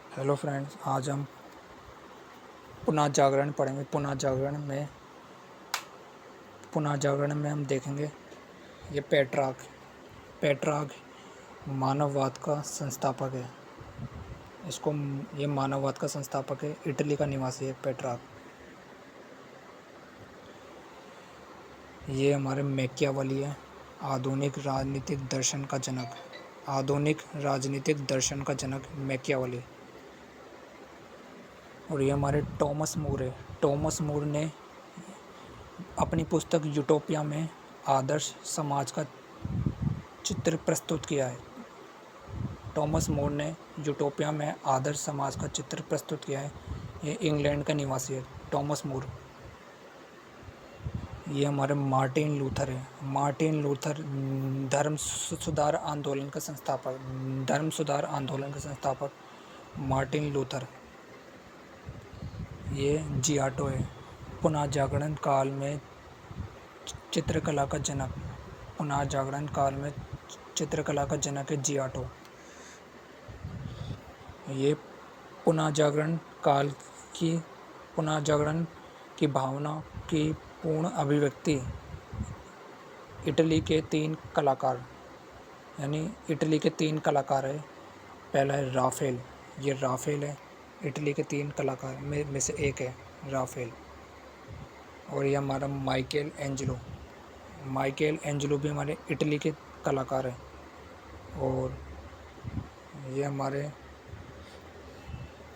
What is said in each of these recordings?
Hello friends, आज हम पुनः जागरण पढ़ेंगे। पुनः जागरण में हम देखेंगे ये पेट्रार्क मानववाद का संस्थापक है। ये मानववाद का संस्थापक है, इटली का निवासी है पेट्रार्क। ये हमारे मैकियावेली है, आधुनिक राजनीतिक दर्शन का जनक मैकियावेली। और ये हमारे टॉमस मूर है। टॉमस मूर ने अपनी पुस्तक यूटोपिया में आदर्श समाज का चित्र प्रस्तुत किया है। टॉमस मूर ने यूटोपिया में आदर्श समाज का चित्र प्रस्तुत किया है। ये इंग्लैंड का निवासी है टॉमस मूर। ये हमारे मार्टिन लूथर है। मार्टिन लूथर धर्म सुधार आंदोलन का संस्थापक मार्टिन लूथर। ये जियाटो है। पुनः जागरण काल में चित्रकला का जनक है जियाटो। ये पुनः जागरण की भावना की पूर्ण अभिव्यक्ति इटली के तीन कलाकार है। पहला है राफेल। ये राफेल है, इटली के 3 कलाकार में से एक है राफेल। और ये हमारा माइकल एंजेलो भी हमारे इटली के कलाकार हैं। और ये हमारे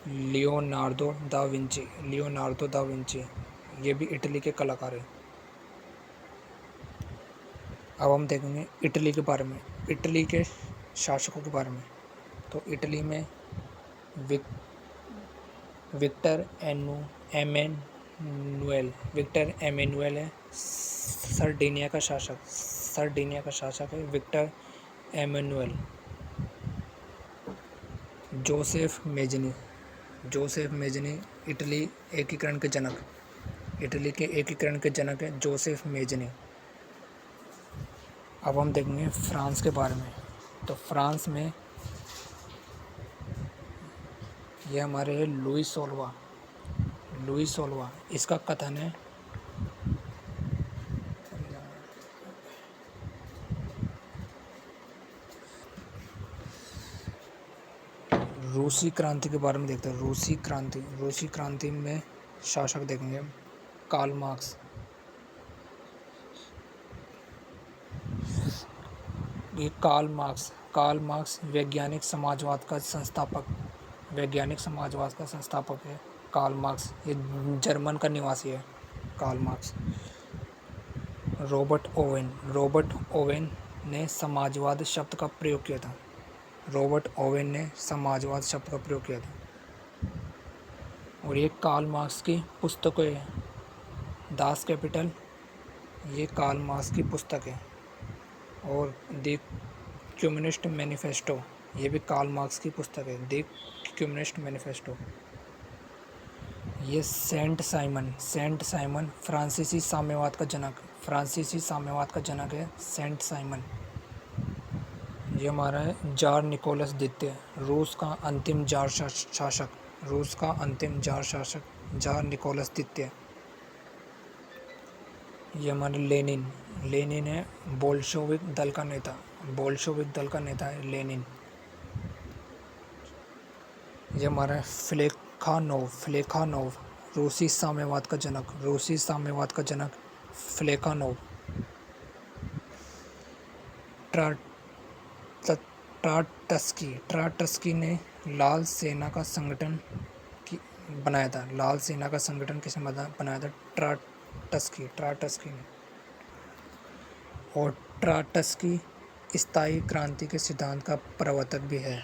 लियोनार्दो दा विंची ये भी इटली के कलाकार हैं। अब हम देखेंगे इटली के बारे में, इटली के शासकों के बारे में। तो इटली में विक्टर एमेनुएल है सरडिनिया का शासक है Victor Emmanuel. Joseph Mazzini Italy के एकीकरण के जनक है जोसेफ मेजनी। अब हम देखेंगे फ्रांस के बारे में। तो फ्रांस में ये हमारे है लुई सोलवा। इसका कथन है रूसी क्रांति के बारे में देखते हैं। रूसी क्रांति में शासक देखेंगे कार्ल मार्क्स। ये कार्ल मार्क्स वैज्ञानिक समाजवाद का संस्थापक है कार्ल मार्क्स। ये जर्मन का निवासी है कार्ल मार्क्स। रॉबर्ट ओवेन ने समाजवाद शब्द का प्रयोग किया था। और ये कार्ल मार्क्स की पुस्तकें है। दास कैपिटल ये कार्ल मार्क्स की पुस्तक है। और द कम्युनिस्ट मैनिफेस्टो ये भी कार्ल मार्क्स की पुस्तक है। The communist manifesto. ये सेंट साइमन फ्रांसीसी साम्यवाद का जनक है सेंट साइमन। ये हमारा है जार निकोलस द्वितीय, रूस का अंतिम जार शासक जार निकोलस द्वितीय। ये हमारे लेनिन है बोल्शेविक दल का नेता है लेनिन। ये हमारा फ्लेखानोव रूसी साम्यवाद का जनक फ्लेखानोव। ट्राटस्की ने लाल सेना का संगठन बनाया था। किसने बनाया था? ट्राटस्की ने। और ट्राटस्की स्थायी क्रांति के सिद्धांत का प्रवर्तक भी है।